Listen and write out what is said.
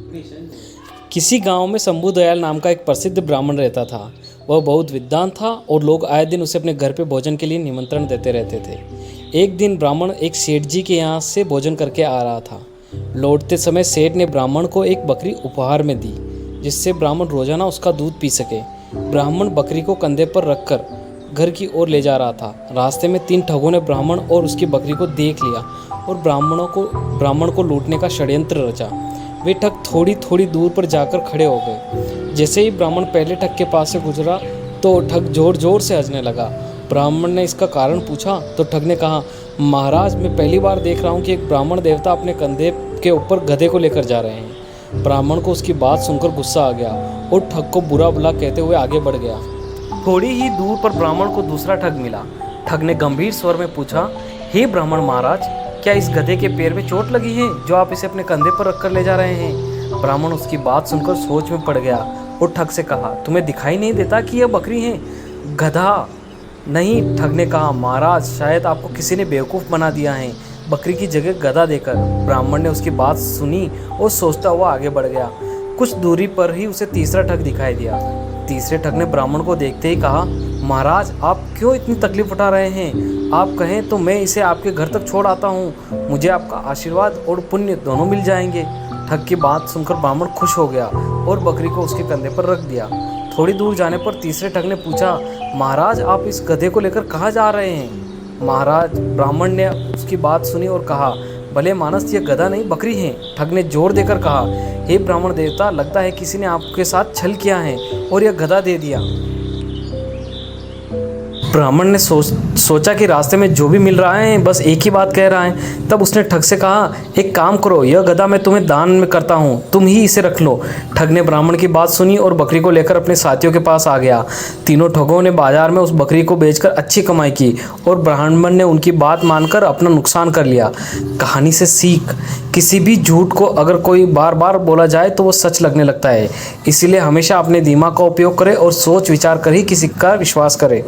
किसी गांव में शंभू दयाल नाम का एक प्रसिद्ध ब्राह्मण रहता था। वह बहुत विद्वान था और लोग आए दिन उसे अपने घर पे भोजन के लिए निमंत्रण देते रहते थे। एक दिन ब्राह्मण एक सेठ जी के यहाँ से भोजन करके आ रहा था। लौटते समय सेठ ने ब्राह्मण को एक बकरी उपहार में दी, जिससे ब्राह्मण रोजाना उसका दूध पी सके। ब्राह्मण बकरी को कंधे पर रखकर घर की ओर ले जा रहा था। रास्ते में 3 ठगों ने ब्राह्मण और उसकी बकरी को देख लिया और ब्राह्मण को लूटने का षड्यंत्र रचा। वे ठग थोड़ी थोड़ी दूर पर जाकर खड़े हो गए। जैसे ही ब्राह्मण पहले ठग के पास से गुजरा तो ठग जोर जोर से हंसने लगा। ब्राह्मण ने इसका कारण पूछा तो ठग ने कहा, महाराज, मैं पहली बार देख रहा हूँ कि एक ब्राह्मण देवता अपने कंधे के ऊपर गधे को लेकर जा रहे हैं। ब्राह्मण को उसकी बात सुनकर गुस्सा आ गया और ठग को बुरा भला कहते हुए आगे बढ़ गया। थोड़ी ही दूर पर ब्राह्मण को दूसरा ठग मिला। ठग ने गंभीर स्वर में पूछा, हे ब्राह्मण महाराज, क्या इस गधे के पैर में चोट लगी है जो आप इसे अपने कंधे पर रखकर ले जा रहे हैं? ब्राह्मण उसकी बात सुनकर सोच में पड़ गया और ठग से कहा, तुम्हें दिखाई नहीं देता कि यह बकरी है, गधा नहीं? ठग ने कहा, महाराज, शायद आपको किसी ने बेवकूफ़ बना दिया है, बकरी की जगह गधा देकर। ब्राह्मण ने उसकी बात सुनी और सोचता हुआ आगे बढ़ गया। कुछ दूरी पर ही उसे तीसरा ठग दिखाई दिया। तीसरे ठग ने ब्राह्मण को देखते ही कहा, महाराज, आप क्यों इतनी तकलीफ उठा रहे हैं? आप कहें तो मैं इसे आपके घर तक छोड़ आता हूँ, मुझे आपका आशीर्वाद और पुण्य दोनों मिल जाएंगे। ठग की बात सुनकर ब्राह्मण खुश हो गया और बकरी को उसके कंधे पर रख दिया। थोड़ी दूर जाने पर तीसरे ठग ने पूछा, महाराज, आप इस गधे को लेकर कहाँ जा रहे हैं? महाराज, ब्राह्मण ने उसकी बात सुनी और कहा, भले मानस, ये गधा नहीं बकरी है। ठग ने जोर देकर कहा, हे ब्राह्मण देवता, लगता है किसी ने आपके साथ छल किया है और यह गधा दे दिया। ब्राह्मण ने सोचा कि रास्ते में जो भी मिल रहा है बस एक ही बात कह रहा है। तब उसने ठग से कहा, एक काम करो, यह गधा मैं तुम्हें दान में करता हूँ, तुम ही इसे रख लो। ठग ने ब्राह्मण की बात सुनी और बकरी को लेकर अपने साथियों के पास आ गया। तीनों ठगों ने बाजार में उस बकरी को बेचकर अच्छी कमाई की और ब्राह्मण ने उनकी बात मानकर अपना नुकसान कर लिया। कहानी से सीख, किसी भी झूठ को अगर कोई बार बार बोला जाए तो वो सच लगने लगता है। इसीलिए हमेशा अपने दिमाग का उपयोग करें और सोच विचार कर ही किसी का विश्वास करें।